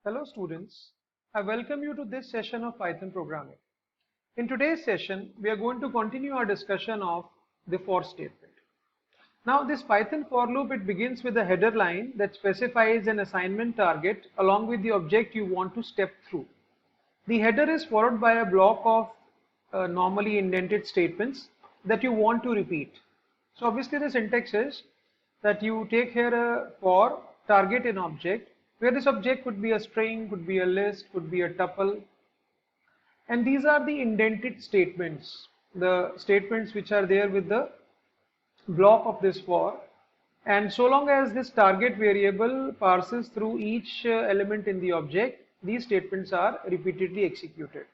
Hello students, I welcome you to this session of Python programming. In today's session, we are going to continue our discussion of the for statement. Now this Python for loop, it begins with a header line that specifies an assignment target along with the object you want to step through. The header is followed by a block of normally indented statements that you want to repeat. So obviously the syntax is that you take here a for target an object where this object could be a string, could be a list, could be a tuple, and these are the indented statements, the statements which are there with the block of this for. And so long as this target variable passes through each element in the object, these statements are repeatedly executed.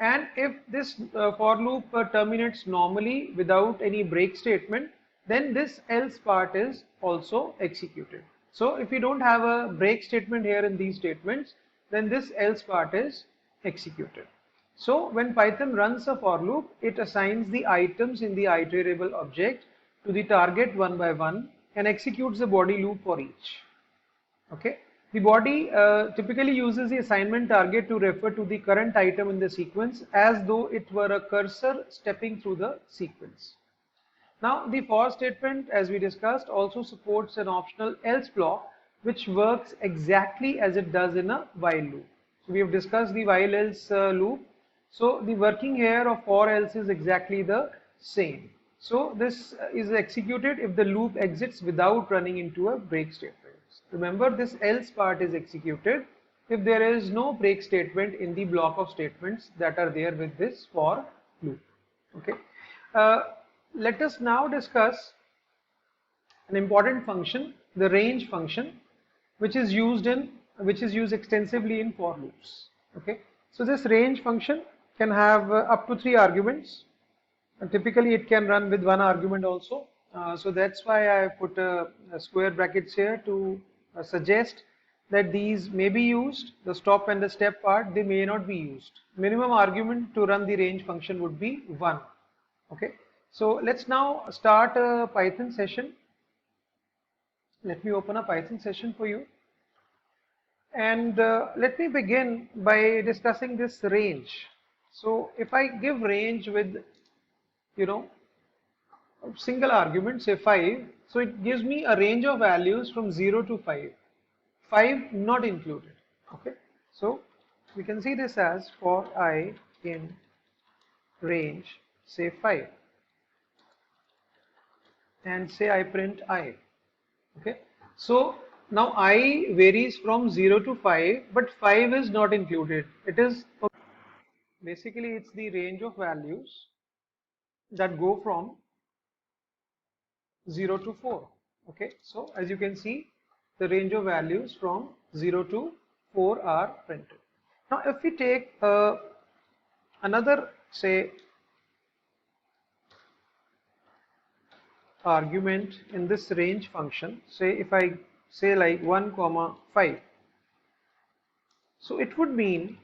And if this for loop terminates normally without any break statement, then this else part is also executed. So if you don't have a break statement here in these statements, then this else part is executed. So when Python runs a for loop, it assigns the items in the iterable object to the target one by one and executes the body loop for each. Okay. The body typically uses the assignment target to refer to the current item in the sequence as though it were a cursor stepping through the sequence. Now the for statement, as we discussed, also supports an optional else block which works exactly as it does in a while loop. So we have discussed the while else loop. So the working here of for else is exactly the same. So this is executed if the loop exits without running into a break statement. Remember, this else part is executed if there is no break statement in the block of statements that are there with this for loop. Okay. Let us now discuss an important function, the range function, which is used extensively in for loops. Okay. So this range function can have up to 3 arguments. And typically it can run with 1 argument also. So that's why I put a square brackets here to suggest that these may be used. The stop and the step part, they may not be used. Minimum argument to run the range function would be 1. Okay. So let's now start a Python session. Let me open a Python session for you. And let me begin by discussing this range. So if I give range with, single argument, say 5, so it gives me a range of values from 0 to 5. 5 not included. Okay. So we can see this as for I in range, say 5. And say I print I. Okay. So now I varies from 0 to 5, but 5 is not included. It is basically it's the range of values that go from 0 to 4. Okay. So as you can see, the range of values from 0 to 4 are printed. Now if we take another, say, argument in this range function, say if I say like 1 comma 5, so it would mean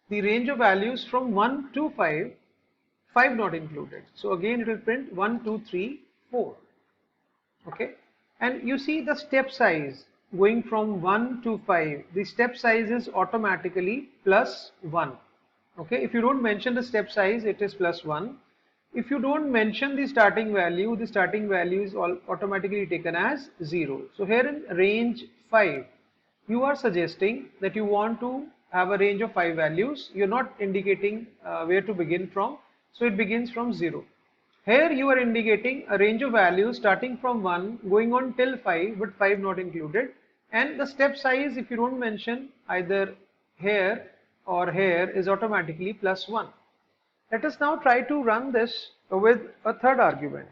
the range of values from 1 to 5, 5 not included. So again it will print 1 2 3 4. Okay. And you see the step size going from 1 to 5, the step size is automatically plus 1. Okay. If you don't mention the step size, it is plus 1. If you don't mention the starting value is automatically taken as 0. So here in range 5, you are suggesting that you want to have a range of 5 values. You're not indicating where to begin from. So it begins from 0. Here you are indicating a range of values starting from 1 going on till 5, but 5 not included. And the step size, if you don't mention either here or here, is automatically plus 1. Let us now try to run this with a third argument.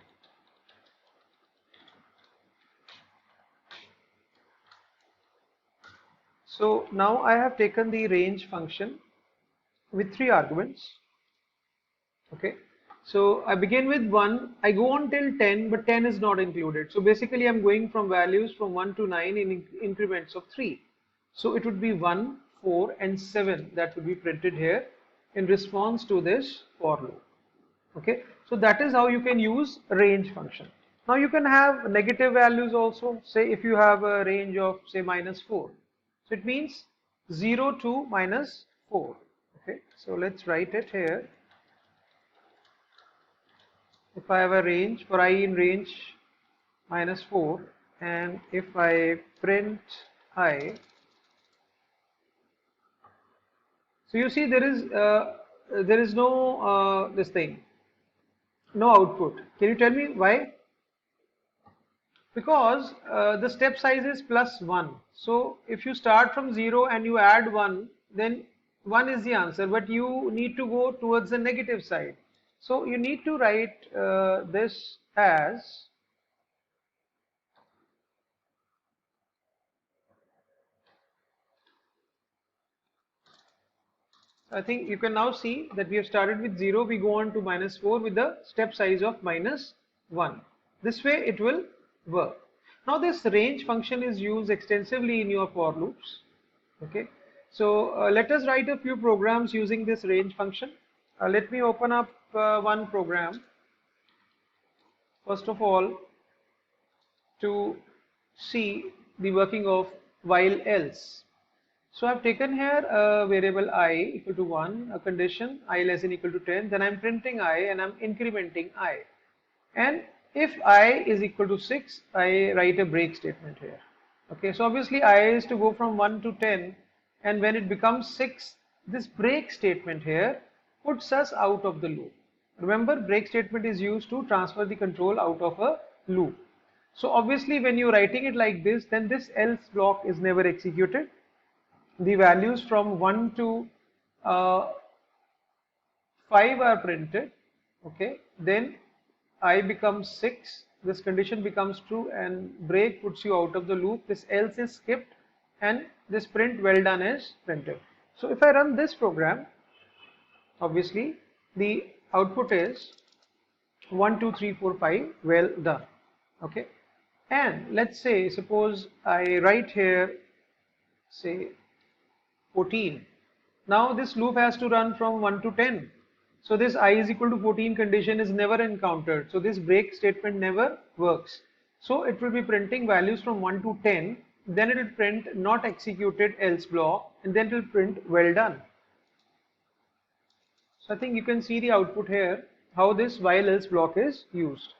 So now I have taken the range function with 3 arguments. Okay. So I begin with 1, I go on till 10, but 10 is not included. So basically I'm going from values from 1 to 9 in increments of 3. So it would be 1, 4 and 7 that would be printed here in response to this for loop. Okay. So that is how you can use range function. Now you can have negative values also. Say if you have a range of say -4. So it means 0 to -4. Okay, so let's write it here. If I have a range for I in range -4, and if I print I, so you see there is no this thing, no output. Can you tell me why? Because the step size is +1. So if you start from 0 and you add 1, then 1 is the answer, but you need to go towards the negative side. So you need to write this as, I think you can now see that we have started with 0, we go on to -4 with the step size of -1. This way it will work. Now this range function is used extensively in your for loops. Okay, so let us write a few programs using this range function. Let me open up one program first of all to see the working of while else. So I've taken here a variable I equal to 1, a condition I less than equal to 10, then I'm printing I and I'm incrementing I. And if I is equal to 6, I write a break statement here. Okay, so obviously I is to go from 1 to 10, and when it becomes 6, this break statement here puts us out of the loop. Remember, break statement is used to transfer the control out of a loop. So obviously when you're writing it like this, then this else block is never executed. The values from 1 to 5 are printed. Okay, then I becomes 6, this condition becomes true, and break puts you out of the loop, this else is skipped, and this print well done is printed. So if I run this program, obviously the output is 1 2 3 4 5 well done. Okay, and let's say suppose I write here say 14. Now this loop has to run from 1 to 10. So this I is equal to 14 condition is never encountered. So this break statement never works. So it will be printing values from 1 to 10. Then it will print not executed else block, and then it will print well done. So I think you can see the output here, how this while else block is used.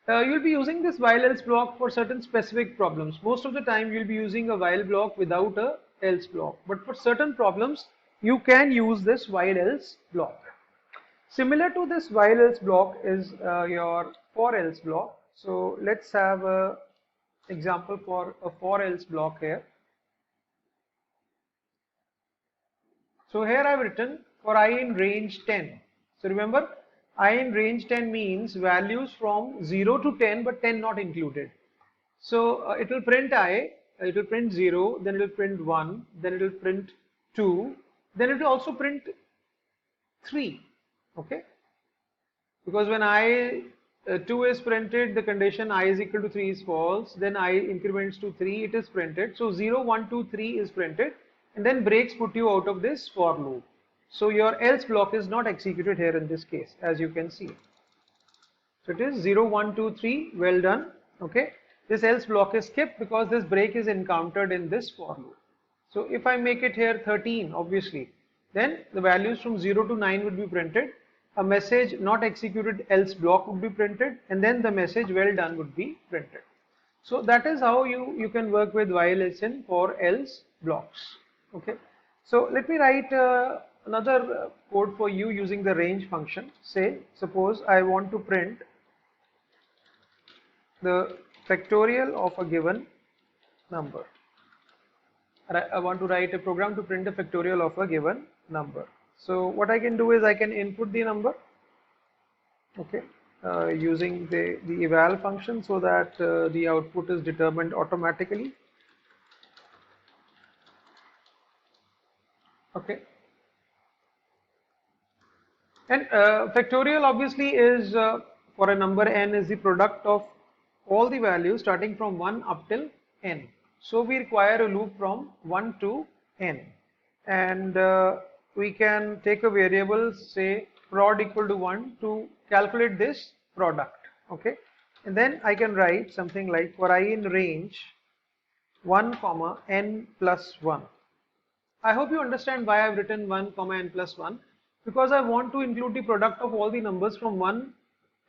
You'll be using this while else block for certain specific problems. Most of the time you'll be using a while block without a else block. But for certain problems, you can use this while else block. Similar to this while else block is your for else block. So let's have a example for a for else block here. So here I've written for I in range 10. So remember, I in range 10 means values from 0 to 10, but 10 not included. So it will print I, it will print 0, then it will print 1, then it will print 2, then it will also print 3. Okay, because when I 2 is printed, the condition I is equal to 3 is false, then I increments to 3, it is printed. So 0 1 2 3 is printed, and then breaks put you out of this for loop. So your else block is not executed here in this case, as you can see. So it is 0 1 2 3 well done. Okay, this else block is skipped because this break is encountered in this for loop. So if I make it here 13, obviously, then the values from 0 to 9 would be printed, a message not executed else block would be printed, and then the message well done would be printed. So that is how you can work with while else and for else blocks. Okay, so let me write another code for you using the range function. Say suppose I want to print the factorial of a given number. I want to write a program to print the factorial of a given number. So what I can do is I can input the number, okay, using the eval function, so that the output is determined automatically. Okay, and factorial obviously is for a number n is the product of all the values starting from 1 up till n. So we require a loop from 1 to n, and we can take a variable say prod equal to 1 to calculate this product. Okay, And then I can write something like for I in range 1 comma n plus 1. I hope you understand why I've written 1 comma n plus 1, because I want to include the product of all the numbers from 1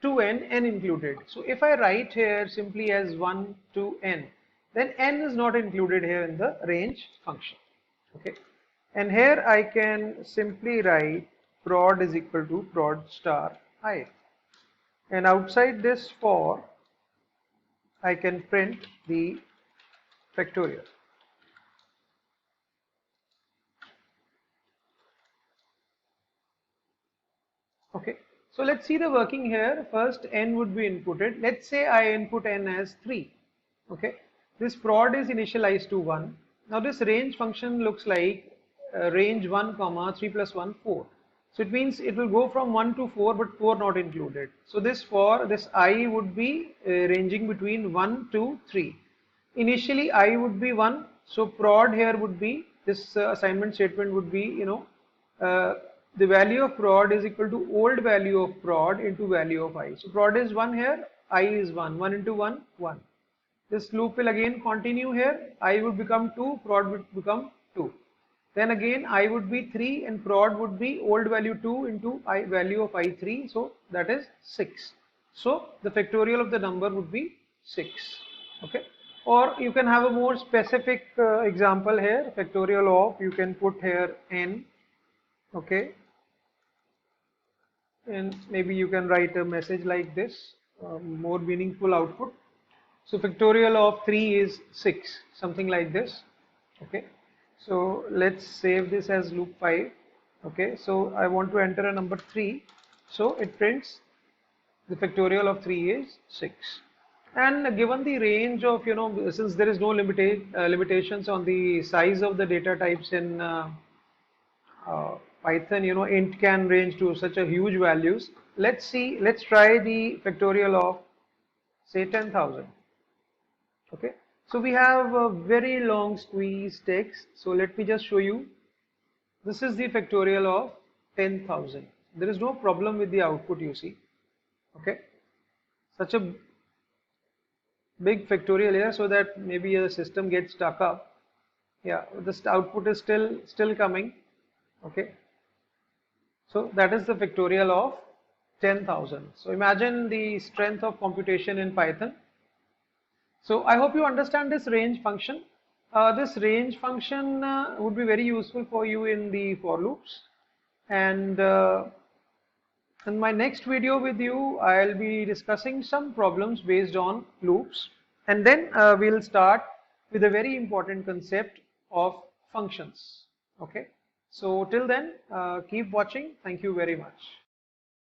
to n included. So if I write here simply as 1 to n, then n is not included here in the range function. Okay, and here I can simply write prod is equal to prod star I, and outside this for I can print the factorial. Okay, so let's see the working here. First n would be inputted. Let's say I input n as 3. Okay, this prod is initialized to 1. Now this range function looks like range 1 comma 3 plus 1 4. So it means it will go from 1 to 4, but 4 not included. So this for this I would be ranging between 1 to 3. Initially I would be 1, so prod here would be this assignment statement would be, uh, the value of prod is equal to old value of prod into value of I. So prod is 1 here, I is 1, 1 into 1, 1. This loop will again continue here, I would become 2, prod would become 2. Then again I would be 3 and prod would be old value 2 into I value of I3, so that is 6. So the factorial of the number would be 6. Okay, or you can have a more specific example here, factorial of, you can put here n. Okay, and maybe you can write a message like this, more meaningful output. So factorial of 3 is 6, something like this. Okay, so let's save this as loop 5. Okay, so I want to enter a number 3, so it prints the factorial of 3 is 6. And given the range of, since there is no limitations on the size of the data types in Python, int can range to such a huge values. Let's try the factorial of say 10,000. Okay, so we have a very long squeeze text. So let me just show you. This is the factorial of 10,000. There is no problem with the output, you see. Okay, such a big factorial here, so that maybe the system gets stuck up. Yeah, this output is still coming. Okay, so that is the factorial of 10,000. So imagine the strength of computation in Python. So I hope you understand this range function. This range function would be very useful for you in the for loops. And in my next video with you, I'll be discussing some problems based on loops. And then we'll start with a very important concept of functions. Okay. So till then, keep watching. Thank you very much.